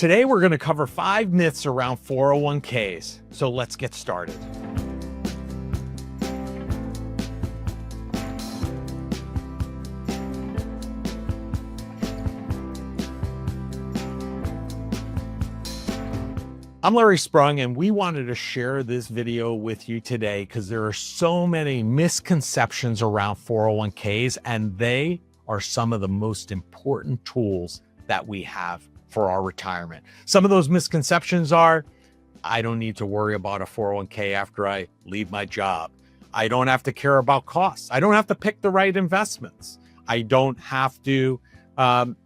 Today, we're going to cover 5 myths around 401ks. So let's get started. I'm Larry Sprung, and we wanted to share this video with you today because there are so many misconceptions around 401ks, and they are some of the most important tools that we have for our retirement. Some of those misconceptions are, I don't need to worry about a 401k after I leave my job. I don't have to care about costs. I don't have to pick the right investments. I don't have to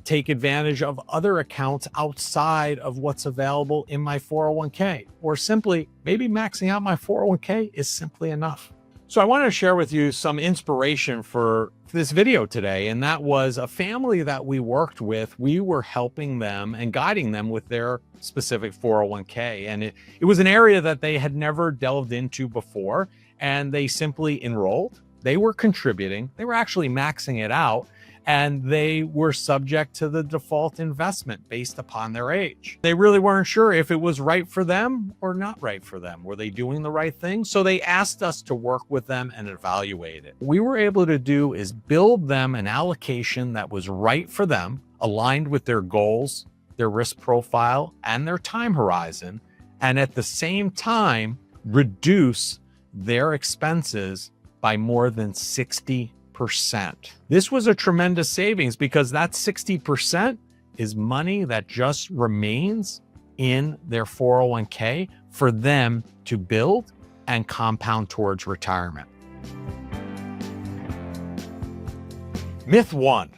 take advantage of other accounts outside of what's available in my 401k, or simply maybe maxing out my 401k is simply enough. So I wanted to share with you some inspiration for this video today, and that was a family that we worked with. We were helping them and guiding them with their specific 401k, and it was an area that they had never delved into before, and they simply enrolled. They were contributing. They were actually maxing it out, and they were subject to the default investment based upon their age. They really weren't sure if it was right for them or not right for them. Were they doing the right thing? So they asked us to work with them and evaluate it. What we were able to do is build them an allocation that was right for them, aligned with their goals, their risk profile, and their time horizon, and at the same time, reduce their expenses by more than 60%. This was a tremendous savings because that 60% is money that just remains in their 401k for them to build and compound towards retirement. Myth 1,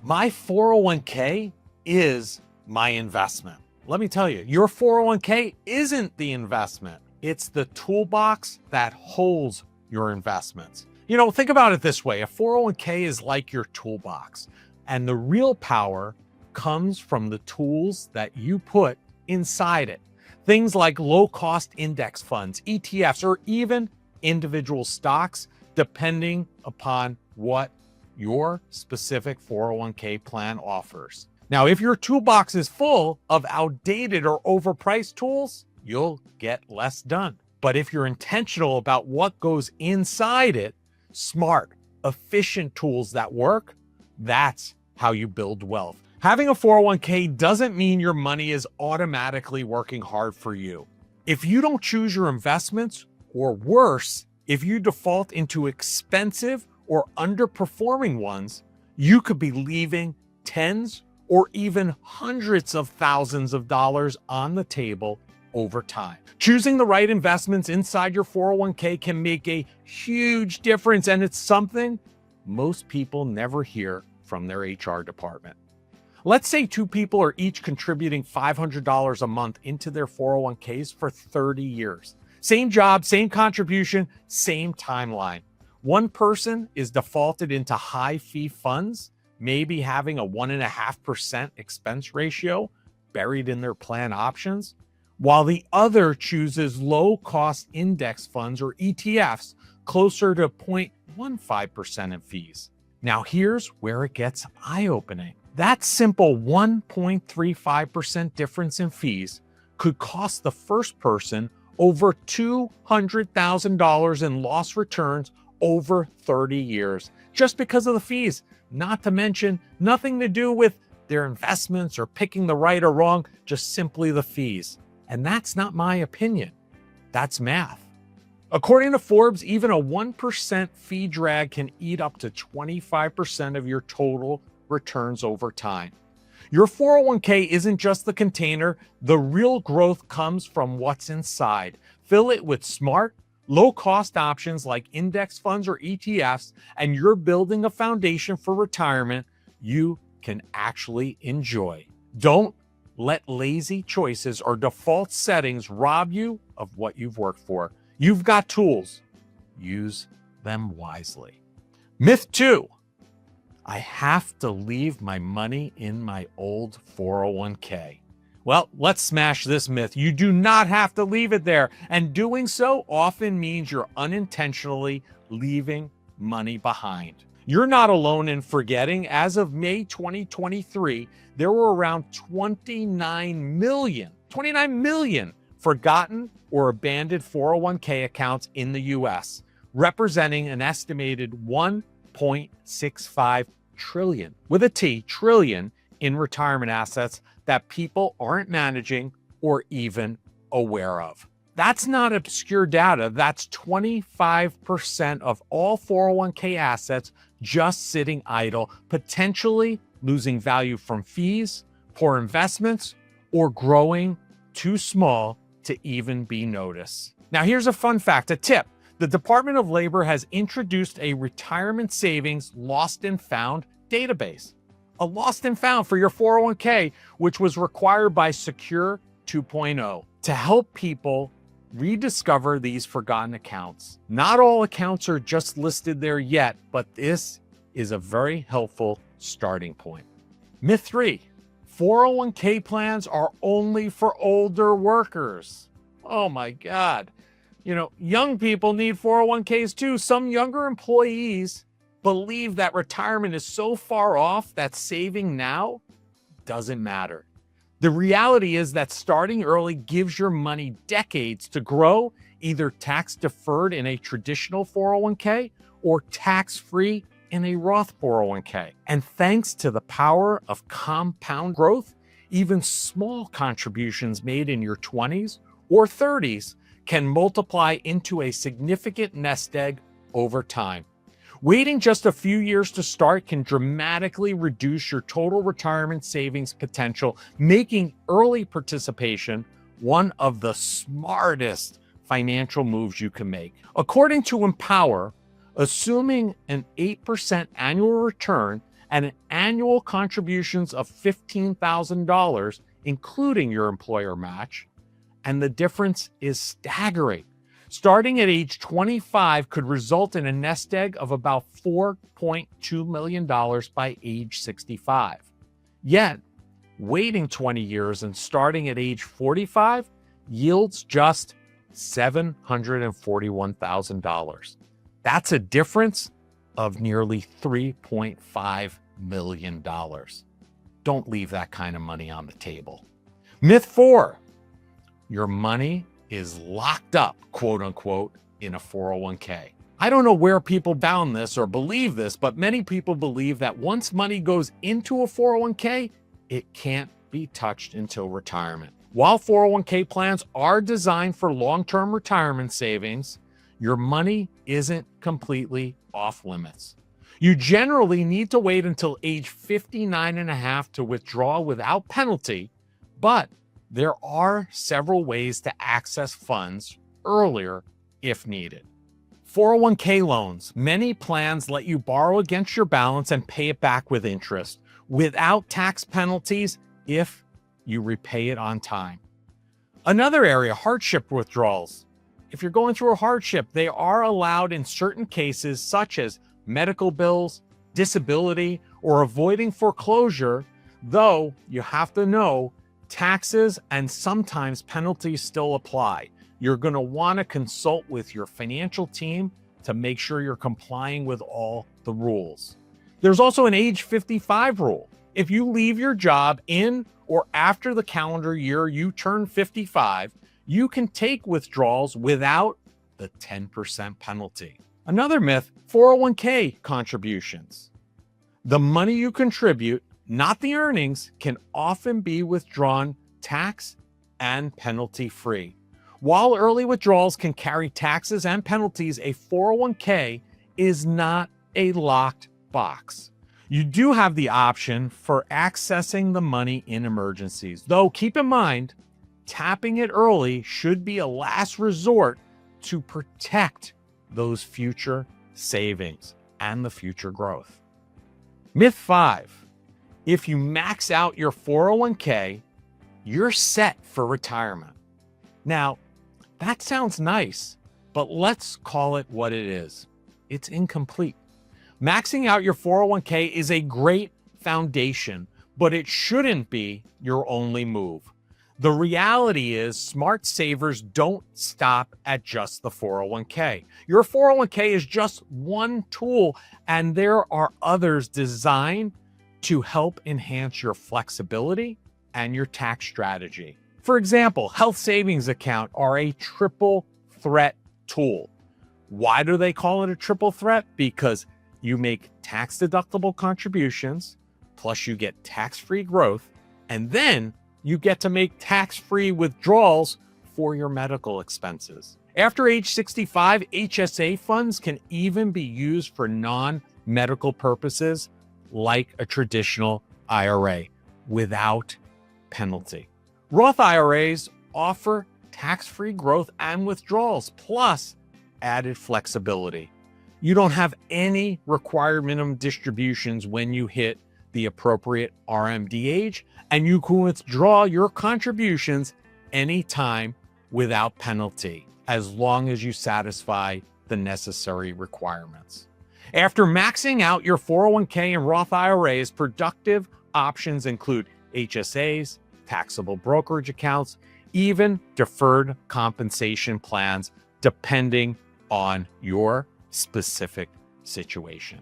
my 401k is my investment. Let me tell you, your 401k isn't the investment. It's the toolbox that holds your investments. You know, think about it this way. A 401k is like your toolbox, and the real power comes from the tools that you put inside it. Things like low-cost index funds, ETFs, or even individual stocks, depending upon what your specific 401k plan offers. Now, if your toolbox is full of outdated or overpriced tools, you'll get less done. But if you're intentional about what goes inside it, smart, efficient tools that work, that's how you build wealth. Having a 401k doesn't mean your money is automatically working hard for you. If you don't choose your investments, or worse, if you default into expensive or underperforming ones, you could be leaving tens or even hundreds of thousands of dollars on the table over time. Choosing the right investments inside your 401k can make a huge difference, and it's something most people never hear from their HR department. Let's say 2 people are each contributing $500 a month into their 401ks for 30 years. Same job, same contribution, same timeline. One person is defaulted into high fee funds, maybe having a 1.5% expense ratio buried in their plan options, while the other chooses low-cost index funds or ETFs closer to 0.15% in fees. Now here's where it gets eye-opening. That simple 1.35% difference in fees could cost the first person over $200,000 in lost returns over 30 years, just because of the fees, not to mention nothing to do with their investments or picking the right or wrong, just simply the fees. And that's not my opinion. That's math. According to Forbes, even a 1% fee drag can eat up to 25% of your total returns over time. Your 401k isn't just the container. The real growth comes from what's inside. Fill it with smart, low-cost options like index funds or ETFs, and you're building a foundation for retirement you can actually enjoy. Don't let lazy choices or default settings rob you of what you've worked for. You've got tools. Use them wisely. Myth 2, I have to leave my money in my old 401k. Well, let's smash this myth. You do not have to leave it there, and doing so often means you're unintentionally leaving money behind. You're not alone in forgetting. As of May 2023, there were around 29 million forgotten or abandoned 401k accounts in the US, representing an estimated 1.65 trillion, with a T, trillion, in retirement assets that people aren't managing or even aware of. That's not obscure data. That's 25% of all 401k assets just sitting idle, potentially losing value from fees, poor investments, or growing too small to even be noticed. Now, here's a fun fact, a tip. The Department of Labor has introduced a retirement savings lost and found database. A lost and found for your 401k, which was required by Secure 2.0 to help people rediscover these forgotten accounts. Not all accounts are just listed there yet, but this is a very helpful starting point. Myth 3, 401k plans are only for older workers. Oh my God. You know, young people need 401ks too. Some younger employees believe that retirement is so far off that saving now doesn't matter. The reality is that starting early gives your money decades to grow, either tax deferred in a traditional 401k or tax free in a Roth 401k. And thanks to the power of compound growth, even small contributions made in your 20s or 30s can multiply into a significant nest egg over time. Waiting just a few years to start can dramatically reduce your total retirement savings potential, making early participation one of the smartest financial moves you can make. According to Empower, assuming an 8% annual return and an annual contributions of $15,000, including your employer match, and the difference is staggering. Starting at age 25 could result in a nest egg of about $4.2 million by age 65. Yet, waiting 20 years and starting at age 45 yields just $741,000. That's a difference of nearly $3.5 million. Don't leave that kind of money on the table. Myth 4, your money is locked up, quote unquote, in a 401k. I don't know where people found this or believe this, but many people believe that once money goes into a 401k, it can't be touched until retirement. While 401k plans are designed for long-term retirement savings, your money isn't completely off limits. You generally need to wait until age 59 and a half to withdraw without penalty, but there are several ways to access funds earlier if needed. 401k loans. Many plans let you borrow against your balance and pay it back with interest without tax penalties if you repay it on time. Another area, hardship withdrawals. If you're going through a hardship, they are allowed in certain cases such as medical bills, disability, or avoiding foreclosure, though you have to know taxes and sometimes penalties still apply. You're going to want to consult with your financial team to make sure you're complying with all the rules. There's also an age 55 rule. If you leave your job in or after the calendar year you turn 55, you can take withdrawals without the 10% penalty. Another myth, 401k contributions. The money you contribute, not the earnings, can often be withdrawn tax and penalty free. While early withdrawals can carry taxes and penalties, a 401k is not a locked box. You do have the option for accessing the money in emergencies, though keep in mind, tapping it early should be a last resort to protect those future savings and the future growth. Myth 5. If you max out your 401k, you're set for retirement. Now, that sounds nice, but let's call it what it is. It's incomplete. Maxing out your 401k is a great foundation, but it shouldn't be your only move. The reality is smart savers don't stop at just the 401k. Your 401k is just one tool, and there are others designed to help enhance your flexibility and your tax strategy. For example, health savings account are a triple threat tool. Why do they call it a triple threat? Because you make tax deductible contributions, plus you get tax-free growth, and then you get to make tax-free withdrawals for your medical expenses. After age 65, HSA funds can even be used for non-medical purposes like a traditional IRA without penalty. Roth IRAs offer tax-free growth and withdrawals, plus added flexibility. You don't have any required minimum distributions when you hit the appropriate RMD age, and you can withdraw your contributions anytime without penalty, as long as you satisfy the necessary requirements. After maxing out your 401k and Roth IRAs, productive options include HSAs, taxable brokerage accounts, even deferred compensation plans, depending on your specific situation.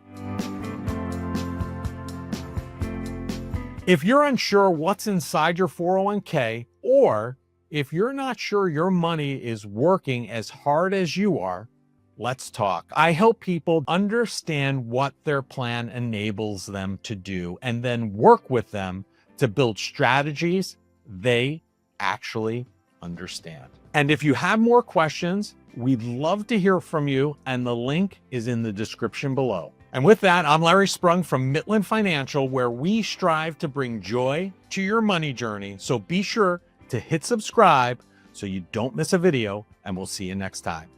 If you're unsure what's inside your 401k, or if you're not sure your money is working as hard as you are, let's talk. I help people understand what their plan enables them to do and then work with them to build strategies they actually understand. And if you have more questions, we'd love to hear from you, and the link is in the description below. And with that, I'm Larry Sprung from Mitlin Financial, where we strive to bring joy to your money journey. So be sure to hit subscribe so you don't miss a video, and we'll see you next time.